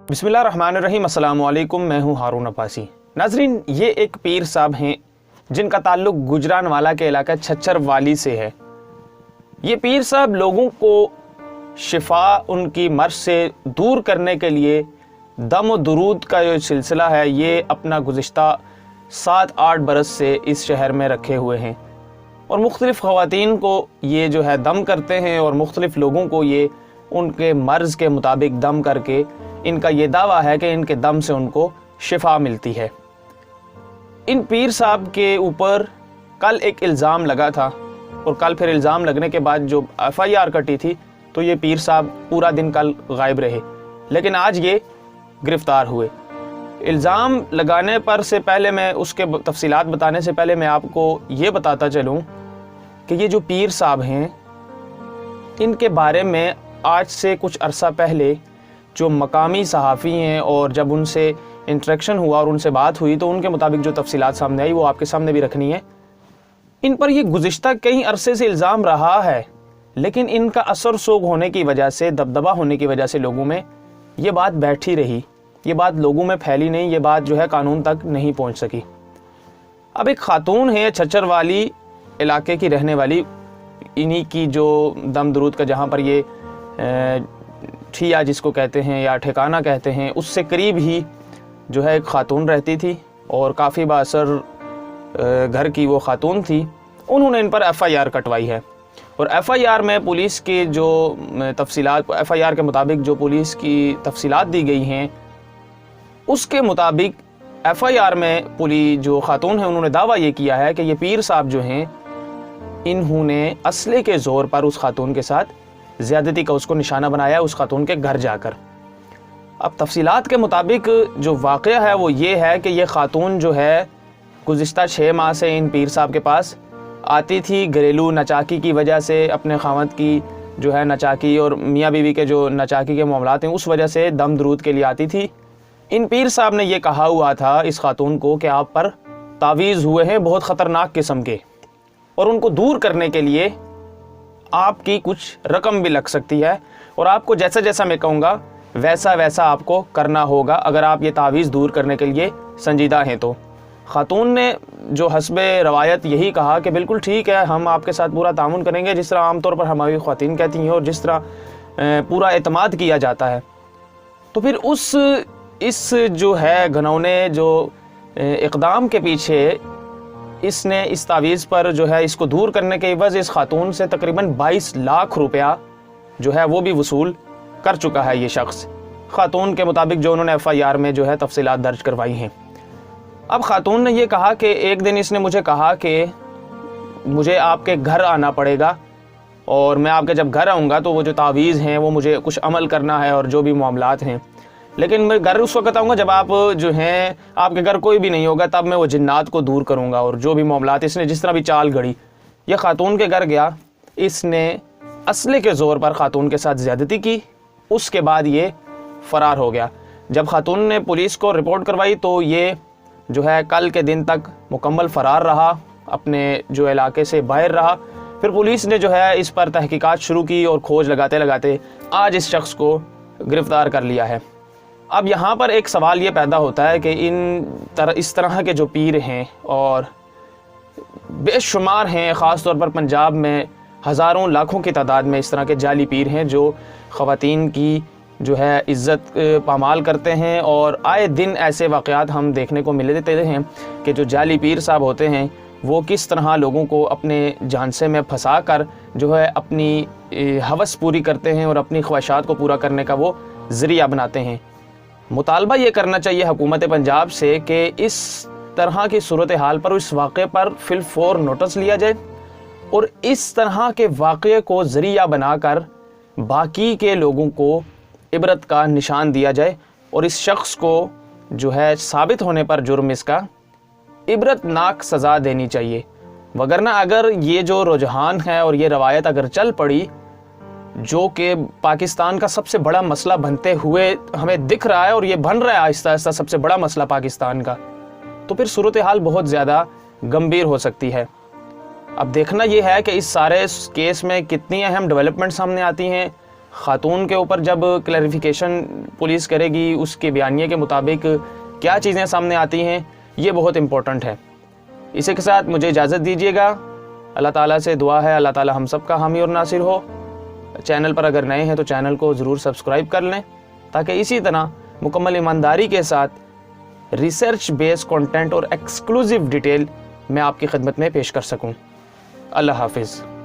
बिस्मिल्लाहिर्रहमानिर्रहीम। अस्सलाम वालेकुम। मैं हूं हारून अब्बासी। नाजरीन, ये एक पीर साहब हैं जिनका ताल्लुक गुजरानवाला के इलाका छछरवाली से है। ये पीर साहब लोगों को शिफा उनकी मर्ज से दूर करने के लिए दम व दुरूद का जो सिलसिला है ये अपना गुज़िश्ता 7-8 बरस से इस शहर में रखे हुए हैं और मुख्तलिफ़ ख़वातीन को ये जो है दम करते हैं और मुख्तलिफ़ लोगों को ये उनके मर्ज़ के मुताबिक दम करके इनका ये दावा है कि इनके दम से उनको शिफा मिलती है। इन पीर साहब के ऊपर कल एक इल्ज़ाम लगा था और कल फिर इल्ज़ाम लगने के बाद जो FIR कटी थी तो ये पीर साहब पूरा दिन कल गायब रहे, लेकिन आज ये गिरफ़्तार हुए। इल्ज़ाम लगाने पर से पहले मैं उसके तफसीलात बताने से पहले मैं आपको ये बताता चलूँ कि ये जो पीर साहब हैं इनके बारे में आज से कुछ अरसा पहले जो मकामी सहाफ़ी हैं और जब उनसे इंटरेक्शन हुआ और उनसे बात हुई तो उनके मुताबिक जो तफसीलात सामने आई वो आपके सामने भी रखनी है। इन पर ये गुज़िश्ता कई अरसे से इल्ज़ाम रहा है, लेकिन इनका असर सोग होने की वजह से, दबदबा होने की वजह से लोगों में ये बात बैठी रही, ये बात लोगों में फैली नहीं, ये बात जो है कानून तक नहीं पहुंच सकी। अब एक खातून है छछरवाली इलाके की रहने वाली, इन्हीं की जो दम दरूद का जहाँ पर ये ठिया जिसको कहते हैं या ठिकाना कहते हैं उससे करीब ही जो है एक खातून रहती थी और काफ़ी बासर घर की वो खातून थी। उन्होंने इन पर FIR कटवाई है और FIR में पुलिस के जो तफसीलात, FIR के मुताबिक जो पुलिस की तफसीलात दी गई हैं उसके मुताबिक FIR में पुलिस जो खातून है उन्होंने दावा ये किया है कि ये पीर साहब जो हैं इन्होंने असले के ज़ोर पर उस खातून के साथ ज़्यादती का उसको निशाना बनाया उस खातून के घर जाकर। अब तफसीलात के मुताबिक जो वाक़या है वो ये है कि ये खातून जो है गुज़िश्ता 6 माह से इन पीर साहब के पास आती थी। घरेलू नचाकी की वजह से, अपने खावंद की जो है नचाकी और मियाँ बीवी के जो नचाकी के मामलात हैं उस वजह से दम दरूद के लिए आती थी। इन पीर साहब ने ये कहा हुआ था इस खातून को कि आप पर तावीज़ हुए हैं बहुत ख़तरनाक किस्म के और उनको दूर करने के लिए आपकी कुछ रकम भी लग सकती है और आपको जैसा जैसा मैं कहूँगा वैसा वैसा आपको करना होगा अगर आप ये तावीज़ दूर करने के लिए संजीदा हैं। तो खातून ने जो हस्बे रवायत यही कहा कि बिल्कुल ठीक है, हम आपके साथ पूरा तामुन करेंगे, जिस तरह आमतौर पर हमारी ख़वातीन कहती हैं और जिस तरह पूरा एतमाद किया जाता है। तो फिर इस जो है घनौने जो इक़दाम के पीछे इसने इस तावीज़ पर जो है इसको दूर करने के एवज़ इस खातून से तकरीबन 22 लाख रुपया जो है वो भी वसूल कर चुका है ये शख्स, खातून के मुताबिक जो उन्होंने FIR में जो है तफसीलात दर्ज करवाई हैं। अब खातून ने ये कहा कि एक दिन इसने मुझे कहा कि मुझे आपके घर आना पड़ेगा और मैं आपके जब घर आऊँगा तो वो जो तावीज़ हैं वो मुझे कुछ अमल करना है और जो भी मामलात हैं, लेकिन मैं घर उस वक्त आऊँगा जब आप जो हैं आपके घर कोई भी नहीं होगा, तब मैं वो जिन्नात को दूर करूँगा और जो भी मामलात। इसने जिस तरह भी चाल घड़ी, ये खातून के घर गया, इसने असले के ज़ोर पर खातून के साथ ज़्यादती की, उसके बाद ये फ़रार हो गया। जब खातून ने पुलिस को रिपोर्ट करवाई तो ये जो है कल के दिन तक मुकम्मल फ़रार रहा, अपने जो इलाके से बाहर रहा। फिर पुलिस ने जो है इस पर तहकीकात शुरू की और खोज लगाते लगाते आज इस शख्स को गिरफ़्तार कर लिया है। अब यहाँ पर एक सवाल ये पैदा होता है कि इस तरह के जो पीर हैं और बेशुमार हैं, ख़ास तौर पर पंजाब में हज़ारों लाखों की तादाद में इस तरह के जाली पीर हैं जो ख़वातीन की जो है इज़्ज़त पामाल करते हैं और आए दिन ऐसे वाक़यात हम देखने को मिलते हैं कि जो जाली पीर साहब होते हैं वो किस तरह लोगों को अपने झांसे में फंसा कर जो है अपनी हवस पूरी करते हैं और अपनी ख्वाहिशात को पूरा करने का वो ज़रिया बनाते हैं। मुतालबा ये करना चाहिए हुकूमत पंजाब से कि इस तरह की सूरत हाल पर, इस वाक़े पर फिलफौर नोटिस लिया जाए और इस तरह के वाक़े को ज़रिया बनाकर बाकी के लोगों को इबरत का निशान दिया जाए और इस शख्स को जो है साबित होने पर जुर्म इसका इबरतनाक सज़ा देनी चाहिए। वगरना अगर ये जो रुझान है और ये रवायत अगर चल पड़ी जो कि पाकिस्तान का सबसे बड़ा मसला बनते हुए हमें दिख रहा है और ये बन रहा है आहिस्ता आहिस्ता सबसे बड़ा मसला पाकिस्तान का, तो फिर सूरत हाल बहुत ज़्यादा गंभीर हो सकती है। अब देखना ये है कि इस सारे केस में कितनी अहम डेवलपमेंट सामने आती हैं, خاتون کے اوپر جب کلیریفیکیشن پولیس کرے گی، اس کے بیانیے کے مطابق کیا چیزیں سامنے آتی ہیں، یہ بہت امپورٹنٹ ہے۔ اسی کے ساتھ مجھے اجازت دیجیے گا۔ اللہ تعالیٰ سے دعا ہے اللہ تعالیٰ ہم سب کا حامی اور ناصر ہو۔ چینل پر اگر نئے ہیں تو چینل کو ضرور سبسکرائب کر لیں تاکہ اسی طرح مکمل ایمانداری کے ساتھ ریسرچ بیس کنٹینٹ اور ایکسکلوزیو ڈیٹیل میں آپ کی خدمت میں پیش کر سکوں۔ اللہ حافظ۔